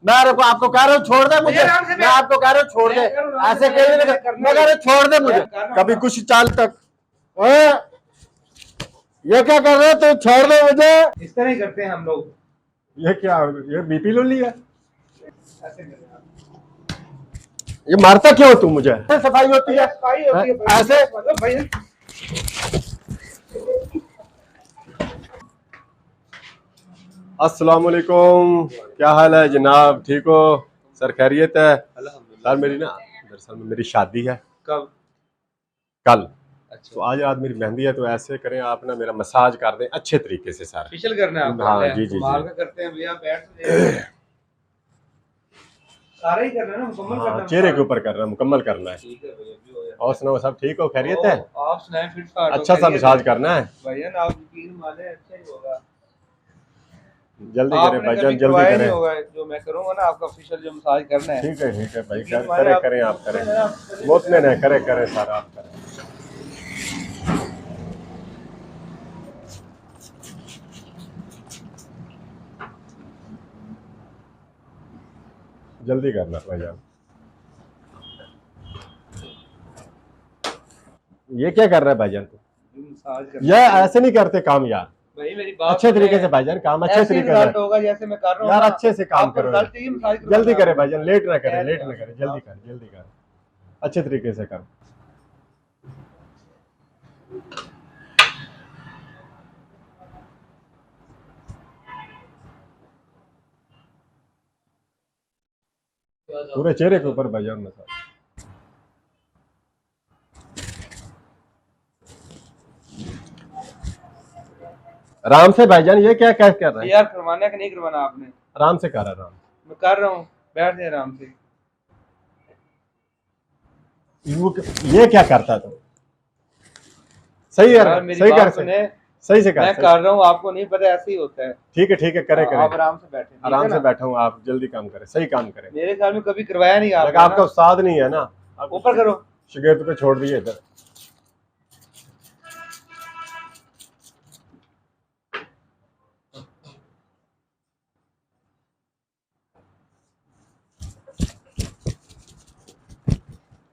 मैं आपको कह रहा हूँ छोड़ दे मुझे, मैं आपको कह रहा हूँ छोड़ दे, ऐसे कह मैं कह रहा हूँ छोड़ दे मुझे, कभी कुछ चाल तक ये क्या कर रहे हो तो छोड़ दो मुझे। इस तरह ही करते हैं हम लोग। ये क्या, ये बीपी लो लिया, ये मारता क्यों तू मुझे? सफाई होती है ऐसे मतलब भाई। अस्सलाम वालेकुम, क्या हाल है जनाब, ठीक हो सर? खैरियत है सर? मेरी ना दरअसल में मेरी शादी है कब? कल। अच्छा। तो आज रात मेरी मेहंदी है, तो ऐसे करें आप ना मेरा मसाज कर दें अच्छे तरीके से सर। फेशियल करना है आपको? हाँ जी जी का जी, करते हैं भैया, बैठ तो सारा ही करना है ना, मुकम्मल करना है। चेहरे के ऊपर करना, मुकम्मल करना है। ठीक है भैया। और सुनाओ, सब ठीक हो, खैरियत है? आप सुनाएं, फिट फाट हो? अच्छा सा मसाज करना है भैया आप यकीन माने अच्छा ही होगा। जल्दी करें भाईजान, जल्दी करें। होगा जो मैं करूंगा ना आपका ऑफिशियल जो मसाज करना है। ठीक है भाई, करें करें आप करें, मुतमिन है, करें करें सर आप करें। जल्दी करना भाईजान। ये क्या कर रहा है भाईजान तू? ये ऐसे नहीं करते काम यार भाई, मेरी बात अच्छे तरीके से भाईजान, काम अच्छे तरीके से होगा जैसे मैं कर रहा हूं यार, ना। अच्छे से काम करो, जल्दी करे भाईजान, लेट ना करे, लेट ना करे, जल्दी कर, अच्छे तरीके से कर। पूरे चेहरे के ऊपर भाईजान मसाज। आराम से भाईजान, ये क्या क्या कर रहा है यार? करवाना कि नहीं करवाना आपने? आराम से कर, आराम मैं कर रहा हूँ, बैठ जाए आराम से। ये क्या करता तू? सही है, सही कर, सही से कर। मैं कर रहा हूँ, आपको नहीं पता, ऐसे ही होता है। ठीक है करे करे, आप आराम से बैठे, आराम से बैठा हूँ, आप जल्दी काम करें, सही काम करें। मेरे ख्याल में कभी करवाया नहीं आपने। आपका उस्ताद नहीं है ना, आप ऊपर करो, शिकायत को छोड़ दिए इधर।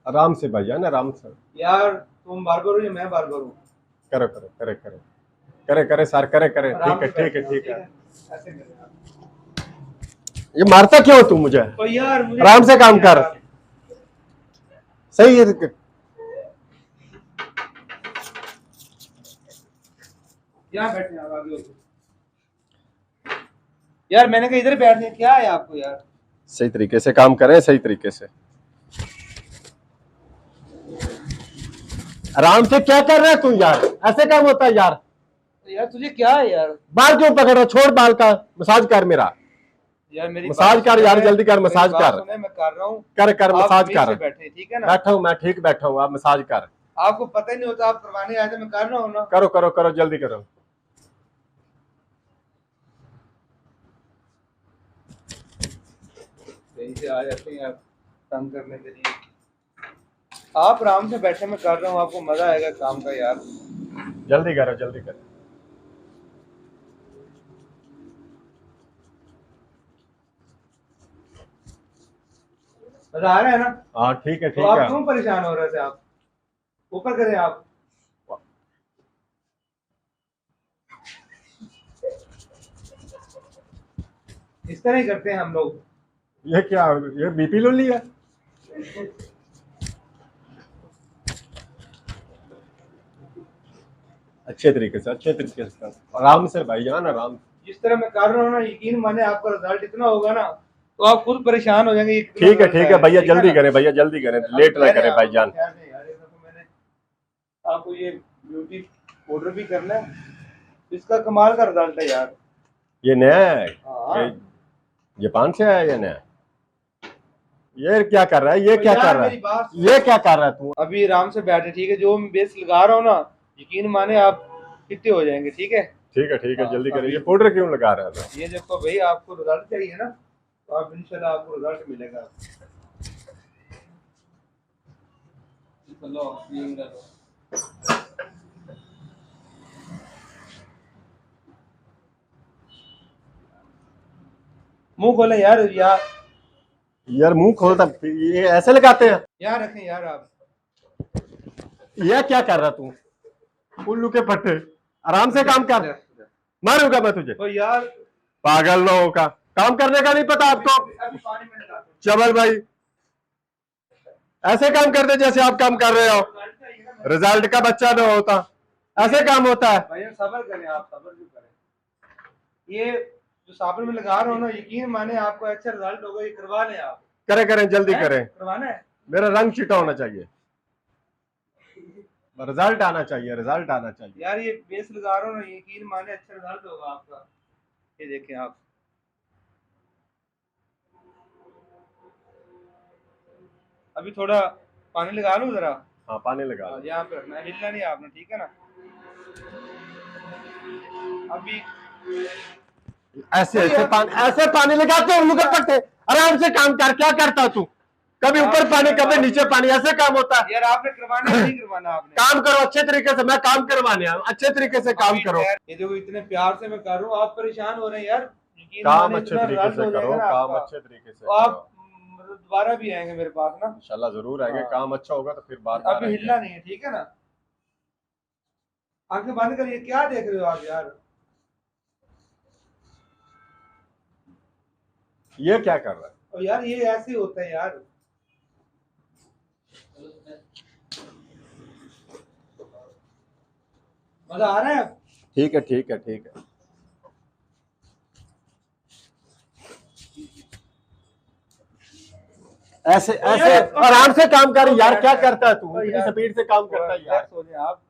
आराम से भाईजान, आराम से यार। तुम बार करो या मैं बार करूं? करो करो, करे करे करे करे सर, करे करे, ठीक है। ऐसे करें आप। ये मारता क्यों तू मुझे? तो यार आराम से काम कर, सही है। यहाँ बैठे आप आगे हो। यार मैंने कहा इधर बैठने, क्या है आपको यार? सही तरीके से काम करें, सही तरीके से आराम से। क्या कर रहा है तू यार? ऐसे काम होता है यार? यार तुझे क्या है यार? बाल क्यों पकड़ रहा? छोड़ बाल का, मसाज कर मेरा। यार मेरी मसाज कर यार, जल्दी कर, मसाज कर। मैं कर रहा हूँ, कर मसाज कर। बैठे, ठीक है ना? बैठा हूँ मैं, ठीक बैठा हूँ, आप मसाज कर। आपको पता ही नहीं होता, आप करवाने आए थे, मैं कर रहा हूँ ना। करो करो करो, जल्दी करो। कहीं से आ जाते हैं आप तंग करने के लिए। आप आराम से बैठे, मैं कर रहा हूँ, आपको मजा आएगा काम का यार। जल्दी करो, जल्दी करो। मजा आ रहा है ना? हाँ ठीक है, तो आप क्यों परेशान हो रहे थे? आप ऊपर करें आप। इस तरह ही करते हैं हम लोग। ये क्या, ये बीपी लो लिया? अच्छे तरीके से कर, आराम से भाईजान, आराम। जिस तरह मैं कर रहा हूँ ना, यकीन माने आपका रिजल्ट इतना होगा ना, तो आप खुद परेशान हो जाएंगे। ठीक है भैया, जल्दी करें भैया, जल्दी करें, लेट ना करें भाईजान। मैंने आपको ये ब्यूटी पाउडर भी करना है, इसका कमाल का रिजल्ट है यार। ये नया है? ये जापान से आया या नया? ये क्या कर रहा है, ये क्या कर रहा है, ये क्या कर रहा है तू? अभी आराम से बैठे, ठीक है? जो मैं बेस लगा रहा हूँ ना, यकीन माने आप कितने हो जाएंगे, ठीक है? ठीक है, जल्दी करें। ये पाउडर क्यों लगा रहा था? ये देखो भाई, आपको रिजल्ट चाहिए ना, तो आप इंशाल्लाह आपको रिजल्ट मिलेगा। मुंह खोले यार, यार मुंह खोलता, ये ऐसे लगाते हैं यहाँ रखें यार आप। ये क्या कर रहा तू? उल्लू के पट्टे, आराम से काम कर। मारूंगा मैं तुझे। तो यार पागल लोगों का काम करने का नहीं पता आपको। अभी पानी में डाल दो। चबल भाई ऐसे काम करते जैसे आप काम कर रहे हो, रिजल्ट का बच्चा न होता, ऐसे काम होता है। भाई सब्र करें, आप सब्र जो करें। ये जो साबुन में लगा रहा हूँ ना, यकीन माने आपको अच्छा रिजल्ट होगा। ये करवा लें आप। करें करें, जल्दी करें। करवाना है। मेरा रंग चिटा होना चाहिए, रिजल्ट आना चाहिए, रिजल्ट आना चाहिए। यार ये बेस लगा रहा हूँ ना, यकीन माने अच्छा रिजल्ट होगा आपका। ये देखें आप। अभी थोड़ा पानी लगा लूं जरा। हाँ पानी लगा लो। यहाँ पे रखना है, हिलना नहीं आपने, ठीक है ना। अभी ऐसे पानी लगाते हो मुझे पट्टे। आराम से काम कर, क्या करता तू? कभी ऊपर पानी कभी नीचे पानी, ऐसे काम होता है। यार आपने करवाना है, नहीं करवाना आपने? काम करो अच्छे तरीके से, मैं काम करवाने आया, अच्छे तरीके से काम करो। ये देखो इतने प्यार से मैं कर रहा हूँ, आप परेशान हो रहे हैं यार। काम अच्छे तरीके से करो, काम अच्छे तरीके से तो आप दोबारा भी आएंगे मेरे पास ना। इंशाल्लाह जरूर आएंगे। काम अच्छा होगा तो फिर बार बार अभी हिलना नहीं है, ठीक है ना। आंखें बंद करिए, क्या देख रहे हो आप यार? ये क्या कर रहा है? और यार ये ऐसे ही होता है यार। मजा आ रहा है? ठीक है ठीक है ठीक है। ऐसे ऐसे आराम से काम कर यार, क्या करता है तू? इतनी स्पीड से काम करता है यार। आप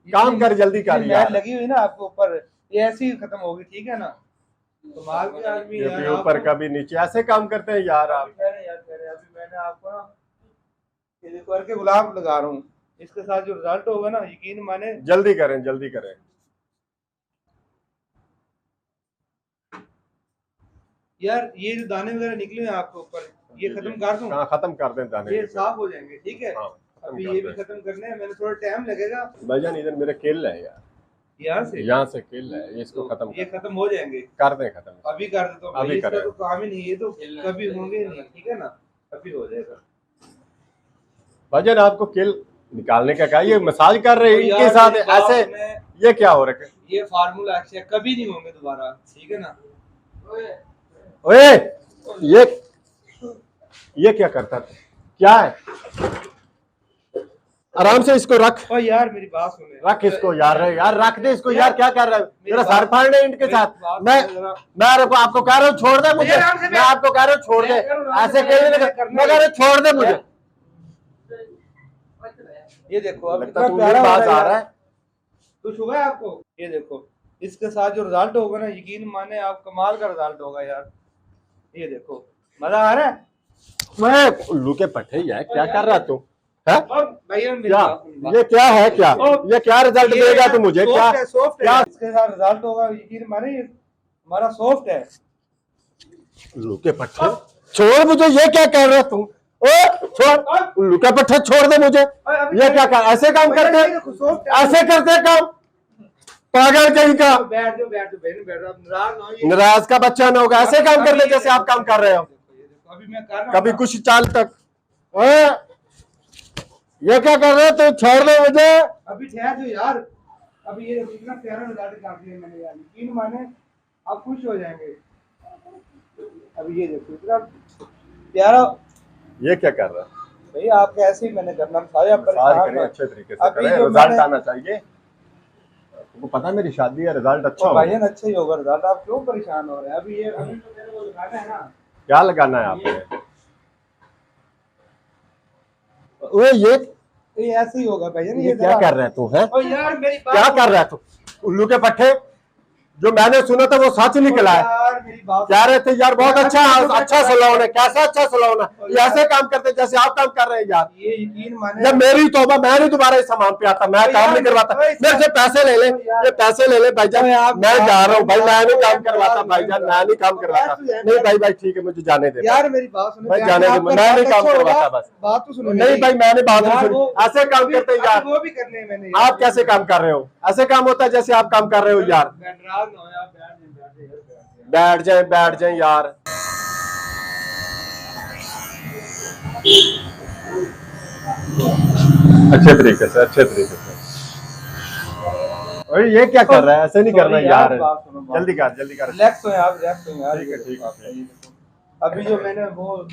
काम कर, जल्दी कर यार। लगी हुई ना आपके ऊपर, ये ऐसे ही खत्म होगी, ठीक है ना। कमाल के आदमी यार। कभी ऊपर कभी नीचे ऐसे काम करते हैं यार आप। अभी मैंने आपको ना ये करके गुलाब लगा रहा हूँ, इसके साथ जो रिजल्ट होगा ना, यकीन माने। जल्दी करें जल्दी करें। यार ये जो दाने वगैरह निकले हैं आपके ऊपर, ये खत्म कर दूं? हाँ खत्म कर दें दाने, ये साफ हो जाएंगे, ठीक है। हाँ, अभी ये भी खत्म करने हैं, मैंने थोड़ा टाइम लगेगा। भाईजान इधर मेरे केल है यार, यहाँ से केल है, इसको खत्म ये खत्म हो जाएंगे। कर दें खत्म। अभी कर देता हूँ, अभी इसका तो काम ही नहीं, ये तो कभी होंगे नहीं, ठीक है ना। अभी हो जाएगा। भाईजान आपको केल निकालने का क्या, ये मसाज कर रहे हैं इनके साथ ऐसे, ये क्या हो रहा है? ये फार्मूला है, कभी नहीं होंगे दोबारा, ठीक है ना। ओए ये क्या करता था? क्या है? आराम से इसको रख। ओ यार मेरी बात सुने, रख इसको यार, यार रख दे इसको यार। क्या कर रहा है? मेरा सर फाड़ने इनके साथ। मैं आपको कह रहा हूँ छोड़ दे मुझे, मैं आपको कह रहा हूँ छोड़ दे। ऐसे खेलने मैं कह रहा हूँ छोड़ दे मुझे। ये देखो अब लगता है तुम्हें बात आ रहा है। कुछ हुआ है आपको? ये देखो इसके साथ जो रिजल्ट होगा ना, यकीन माने आप कमाल का रिजल्ट होगा यार। ये देखो मजा आ रहा है। मैं उल्लू के पट्टे यार, क्या कर रहा तू? है भैया क्या ये क्या है? क्या ये क्या रिजल्ट देगा तू मुझे? क्या क्या इसके साथ रिजल्ट होगा, यकीन माने हमारा सॉफ्ट है। उल्लू के पट्टे छोड़ मुझे, ये क्या कर रहा तू? ओ छोड़ उल्लू के पट्टे, छोड़ दे मुझे। ये क्या कर, ऐसे काम करते, ऐसे करते काम? पागल कहीं का। बैठ जाओ बैठ जाओ, नाराज का बच्चा ना होगा। ऐसे काम करते जैसे आप काम कर रहे हो। अभी मैं कर रहा हूं कभी कुछ चाल तक। ये क्या कर रहे हो? तो छोड़ दो मुझे। अभी ठहर जाओ यार। अभी ये इतना प्यारा रिजल्ट काट दिया मैंने यार, यकीन माने आप खुश हो जाएंगे। अभी ये देखो इतना प्यारा। ये क्या कर रहा है भाई? आप कैसे ही मैंने करना सारे आप परेशान अच्छे तरीके से करें, रिजल्ट आना चाहिए। तुमको पता है मेरी शादी है, रिजल्ट अच्छा होगा। भाईजान अच्छा ही होगा रिजल्ट, आप क्यों परेशान हो रहे हैं? अभी ये अभी तो मेरे को लगाना है ना। क्या लगाना है आपने? ओए ये ऐसे ही होगा भाईजान। ये क्या कर रहा है तू? है ओ यार मेरी बात क्या कर रहा है तू? उल्लू के पट्टे जो मैंने सुना था वो सच निकला है। कह रहे थे यार बहुत अच्छा सलोन है। कैसा अच्छा सलोन है? ये ऐसे काम करते जैसे आप काम कर रहे हैं यार। ये यकीन माने जब मेरी तौबा, मैं नहीं दोबारा इस सामान पे आता, मैं काम नहीं करवाता। मेरे से पैसे ले ले, ये पैसे ले ले भाईजान, मैं जा रहा हूँ भाई, मैं नहीं काम करवाता भाईजान, मैं नहीं काम करवाता। नहीं भाई ठीक है, मुझे जाने दे यार। मेरी बात सुनो भाई, जाने दे, मैं नहीं काम करवाता। बस बात तो सुनो। नहीं भाई मैंने बात नहीं सुनी। ऐसे काम करते हैं यार। वो भी करने हैं मैंने। आप कैसे काम कर रहे हो? ऐसे काम होता है जैसे आप काम कर रहे हो यार। बैठ जाए यार। अच्छे तरीके से, अच्छे तरीके से। और ये क्या कर रहा है, ऐसे नहीं करना यार, जल्दी कर, जल्दी कर। रिलैक्स हो आप, रिलैक्स हो यार। ठीक है, ठीक है। अभी जो मैंने वो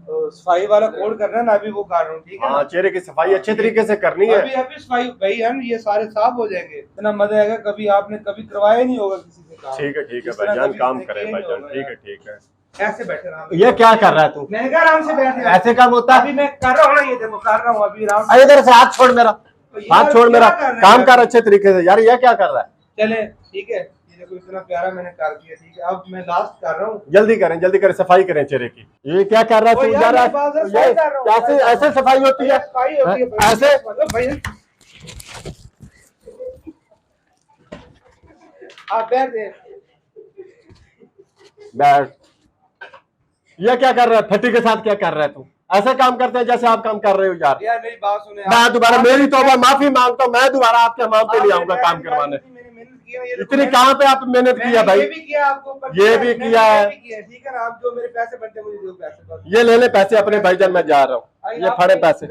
सफाई वाला कोड करना है ना, अभी वो कर रहा हूँ, ठीक है। हाँ, चेहरे की सफाई अच्छे तरीके से करनी है। अभी अभी सफाई भाई है, ये सारे साफ हो जाएंगे, इतना मजा आएगा, कभी आपने कभी करवाया नहीं होगा किसी से काम। ठीक है, ठीक है इस तरह भाईजान, कभी काम किसी ने करे किया नहीं भाईजान, होगा ठीक है, यार। ठीक है। ऐसे बैठे रहा। ये क्या कर रहा है तू? मैंने कहा आराम से बैठ जा। ऐसे काम होता अभी है? मैं कर रहा हूँ ना, ये देखो कर रहा हूँ अभी आराम अरे इधर से हाथ छोड़ मेरा, से। हाथ छोड़ मेरा, क्या कर रहे हैं काम यार? कर अच्छे तरीके से यार। ये क्या कर रहा है? चले ठीक है, ये देखो इतना प्यारा मैंने कर दिया, ठीक है। अब मैं लास्ट कर रहा हूँ। जल्दी करें, जल्दी करें, सफाई करें चेहरे की। ये क्या कर रहा है ओ तू यार, यार? मैं बात ये सफाई कर रहा हूँ, कैसे, ऐसे सफाई होती है? सफाई होती है भाई। ऐसे? मतलब भाई आप बैठ दे। बैठ। ये क्या कर रहा है? फटी के साथ क्या कर रहा है तू? ऐसे काम करते हैं जैसे आप काम कर रहे हो यार। यार मेरी बात सुने। मैं दोबारा, मेरी तौबा, माफी मांगता हूँ, मैं दोबारा आपके हमाम पे ले आऊंगा काम करवाने। मैंने मेहनत की है, ये इतनी कहाँ पे आप मेहनत किया भाई? ये भी किया आपको, ये भी किया है। ठीक है ना। आप जो मेरे पैसे बनते हैं मुझे दो पैसे बस। ये ले ले पैसे अपने भाईजान, मैं जा रहा हूँ। ये फड़े पैसे,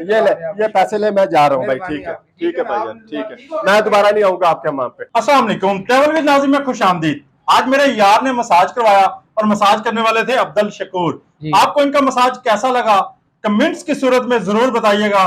ये ले, ये पैसे ले, मैं जा रहा हूँ भाई। ठीक है, ठीक है भाईजान, ठीक है। मैं दोबारा नहीं आऊंगा आपके हमाम पे। अस्सलाम वालेकुम, ट्रैवल विद नाज़िम में खुश आमदीद। आज मेरे यार ने मसाज करवाया और मसाज करने वाले थे अब्दुल शकूर। आपको इनका मसाज कैसा लगा कमेंट्स की सूरत में जरूर बताइएगा।